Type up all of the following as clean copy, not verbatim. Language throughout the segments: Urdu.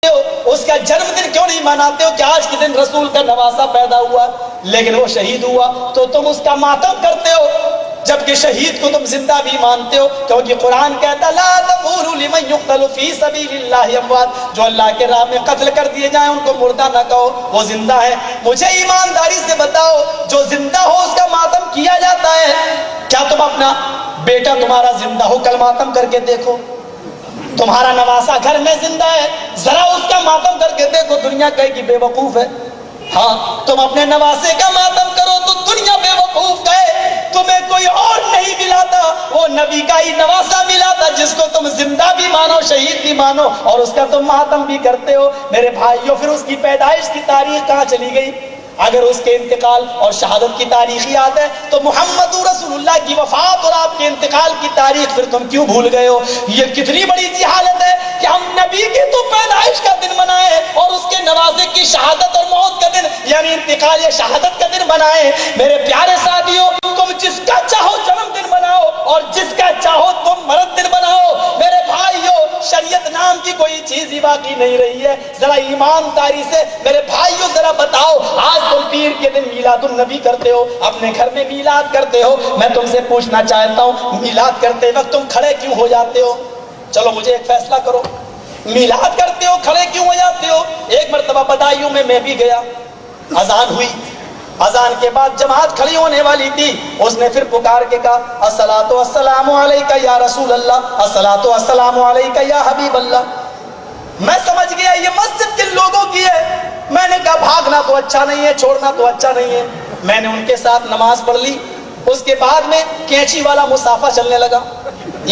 اس کا جنم دن کیوں نہیں مناتے ہو کہ آج کے دن رسول کا نواسا پیدا ہوا لیکن وہ شہید ہوا تو تم اس کا ماتم کرتے ہو، جبکہ شہید کو تم زندہ بھی مانتے ہو، کیونکہ قرآن کہتا لا تقولوا لمن يقتل في سبيل الله اموات، جو اللہ کے راہ میں قتل کر دیے جائیں ان کو مردہ نہ کہو، وہ زندہ ہے۔ مجھے ایمانداری سے بتاؤ جو زندہ ہو اس کا ماتم کیا جاتا ہے؟ کیا تم اپنا بیٹا تمہارا زندہ ہو کل ماتم کر کے دیکھو؟ تمہارا نواسا گھر میں زندہ ہے، ذرا اس کا ماتم کر کے دیکھو، دنیا کہے کہ بے وقوف ہے۔ ہاں تم اپنے نواسے کا ماتم کرو تو دنیا بے وقوف کہے، تمہیں کوئی اور نہیں ملا تھا، وہ نبی کا ہی نواسا ملا تھا جس کو تم زندہ بھی مانو شہید بھی مانو اور اس کا تم ماتم بھی کرتے ہو۔ میرے بھائیوں پھر اس کی پیدائش کی تاریخ کہاں چلی گئی؟ اگر اس کے انتقال اور شہادت کی تاریخ یاد ہے تو محمد رسول اللہ کی وفات اور آپ کے انتقال کی تاریخ پھر تم کیوں بھول گئے ہو؟ یہ کتنی بڑی جہالت ہے کہ ہم نبی کی تو پیدائش کا دن منائے اور اس کے نواسے کی شہادت اور موت کا دن یعنی انتقال یا شہادت کا دن منائے۔ میرے پیارے ساتھیوں، تم جس کا چاہو جنم دن مناؤ اور جس کا چاہو تم مرد دن مناؤ، میرے بھائیوں شریعت نام کی کوئی چیز ہی باقی نہیں رہی ہے۔ ذرا ایمانداری سے میرے بھائیوں ذرا بتاؤ، آج تم پیر کے دن میلاد النبی کرتے ہو، اپنے گھر میں میلاد کرتے ہو، میں تم سے پوچھنا چاہتا ہوں میلاد کرتے وقت تم کھڑے کیوں ہو جاتے ہو؟ چلو مجھے ایک فیصلہ کرو، میلاد کرتے ہو کھڑے کیوں ہو جاتے ہو؟ ایک مرتبہ بدایوں میں بھی گیا، اذان ہوئی، اذان کے بعد جماعت کھڑی ہونے والی تھی، اس نے پھر پکار کے کہا الصلاۃ والسلام علیک یا رسول اللہ، الصلاۃ والسلام علیک یا حبیب اللہ۔ میں سمجھ گیا یہ مسجد کن لوگوں کی ہے، میں نے کہا بھاگنا تو اچھا نہیں ہے، چھوڑنا تو اچھا نہیں ہے۔ میں نے ان کے ساتھ نماز پڑھ لی، اس کے بعد میں کینچی والا مسافہ چلنے لگا،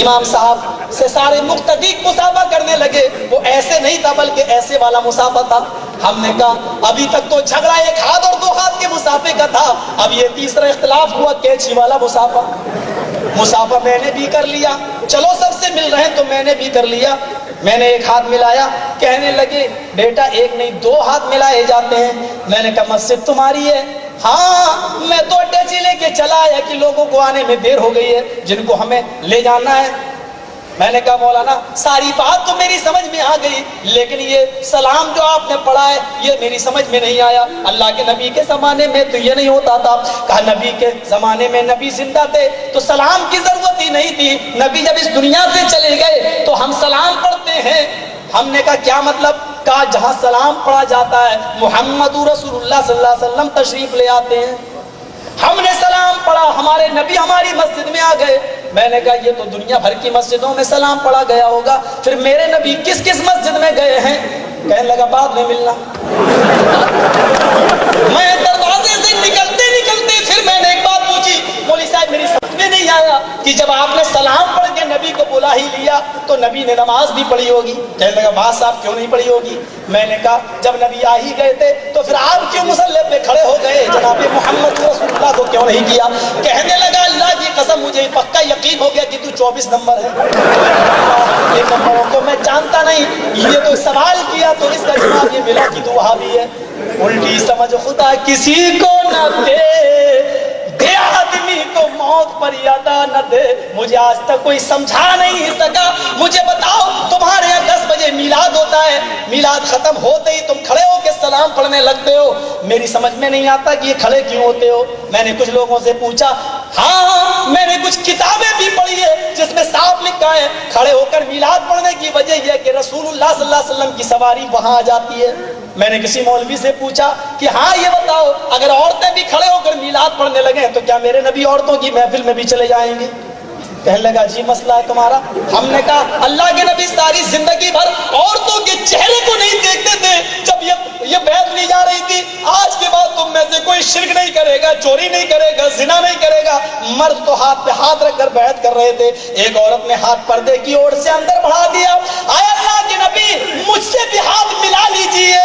امام صاحب سے سارے مقتدی مسافہ کرنے لگے، وہ ایسے نہیں تھا بلکہ ایسے والا مسافہ تھا۔ ہم نے کہا ابھی تک تو جھگڑا ایک ہاتھ اور دو ہاتھ کے مسافے کا تھا، اب یہ تیسرا اختلاف ہوا کینچی والا مسافہ میں نے بھی کر لیا، چلو سب سے مل رہے ہیں تو میں نے بھی کر لیا۔ میں نے ایک ہاتھ ملایا، کہنے لگے بیٹا ایک نہیں دو ہاتھ ملائے جاتے ہیں۔ میں نے کہا مسجد تمہاری ہے؟ ہاں میں تو اٹیچی لے کے چلا آیا کہ لوگوں کو آنے میں دیر ہو گئی ہے جن کو ہمیں لے جانا ہے۔ میں نے کہا مولانا ساری بات تو میری سمجھ میں آ گئی لیکن یہ سلام جو آپ نے پڑھا ہے یہ میری سمجھ میں نہیں آیا، اللہ کے نبی کے زمانے میں تو یہ نہیں ہوتا تھا۔ کہا نبی کے زمانے میں نبی زندہ تھے تو سلام کی ضرورت ہی نہیں تھی، نبی جب اس دنیا سے چلے گئے تو ہم سلام پڑھتے ہیں۔ ہم نے کہا کیا مطلب؟ کہا جہاں سلام پڑھا جاتا ہے محمد رسول اللہ صلی اللہ علیہ وسلم تشریف لے آتے ہیں۔ ہم نے سلام پڑھا، ہمارے نبی ہماری مسجد میں آ گئے۔ میں نے کہا یہ تو دنیا بھر کی مسجدوں میں سلام پڑھا گیا ہوگا، پھر میرے نبی کس کس مسجد میں گئے ہیں؟ کہنے لگا بعد میں ملنا۔ میں دروازے سے نکلتے پھر میں نے ایک بات پوچھی، مولوی صاحب میری سمجھ میں نہیں آیا کہ جب آپ نے سلام پڑھ کے نبی کو بلا ہی لیا تو نبی نے نماز بھی پڑھی ہوگی۔ کہنے لگا باز صاحب کیوں نہیں پڑھی ہوگی؟ میں نے کہا جب نبی آ ہی گئے تھے تو پھر آپ کیوں مصلی پہ کھڑے ہو گئے، جناب محمد رسول اللہ کو کیوں نہیں کیا؟ کہنے لگا اللہ کی قسم مجھے پکا یقین ہو گیا کہ تو 24 نمبر ہے، ان نمبروں کو میں جانتا نہیں، یہ تو سوال کیا تو اس کا جواب یہ ملا کہ تو وہابی ہے۔ الٹی سمجھ خدا کسی کو نہ دے آدمی کو موت پر یادا نہ دے، مجھے آج تک کوئی سمجھا نہیں سکا۔ مجھے بتاؤ تمہارے یہاں 10 بجے میلاد ہوتا ہے، میلاد ختم ہوتے ہی تم کھڑے ہو کے سلام پڑھنے لگتے ہو، میری سمجھ میں نہیں آتا کہ یہ کھڑے کیوں ہوتے ہو۔ میں نے کچھ لوگوں سے پوچھا، ہاں میں نے کچھ کتابیں بھی پڑھی ہے جس میں صاف لکھا ہے کھڑے ہو کر میلاد پڑھنے کی وجہ یہ ہے کہ رسول اللہ صلی اللہ علیہ وسلم کی سواری وہاں آ جاتی ہے۔ میں نے کسی مولوی سے پوچھا کہ ہاں یہ بتاؤ اگر عورتیں بھی کھڑے ہو کر میلاد پڑھنے لگے تو کیا میرے نبی عورتوں کی محفل میں بھی چلے جائیں گے؟ کہنے لگا جی مسئلہ ہے تمہارا۔ ہم نے کہا اللہ کے نبی ساری زندگی بھر عورتوں کے چہرے کو نہیں دیکھتے تھے، جب یہ بیعت لی جا رہی تھی آج کے بعد تم میں سے کوئی شرک نہیں کرے گا، چوری نہیں کرے گا، زنا نہیں کرے گا، مرد تو ہاتھ پہ ہاتھ رکھ کر بیعت کر رہے تھے، ایک عورت نے ہاتھ پردے کی اوٹ سے اندر بڑھا دیا۔ آئے اللہ کے نبی مجھ سے بھی ہاتھ ملا لیجئے،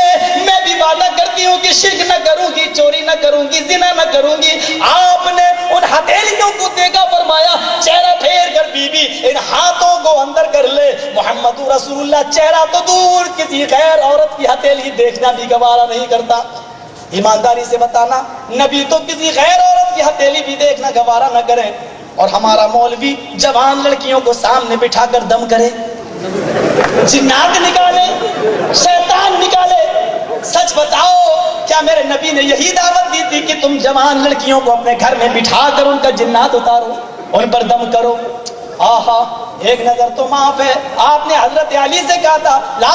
میں بھی وعدہ کرتی ہوں کہ شرک نہ کروں گی، چوری نہ کروں گی، زنا نہ کروں گی۔ آپ نے ان ہتھیلیوں کو دیکھا، فرمایا چہرہ پھیر کر بی بی ان ہاتھوں کو اندر کر لے۔ محمد رسول اللہ چہرہ تو دور کسی غیر عورت کی ہتھیلی دیکھنا بھی گوارا نہیں کرتا۔ ایمانداری سے بتانا نبی تو کسی غیر عورت کی ہتھیلی بھی دیکھنا گوارا نہ کریں، اور ہمارا مولوی جوان لڑکیوں کو سامنے بٹھا کر دم کرے، جنات نکالے، شیطان کیا میرے نبی نے یہی دعوت دی تھی کہ تم جوان لڑکیوں کو اپنے گھر میں بٹھا کر ان کا جنات اتارو، ان پر دم کرو؟ آہا، ایک نظر تو معاف ہے، آپ نے حضرت علی سے کہا تھا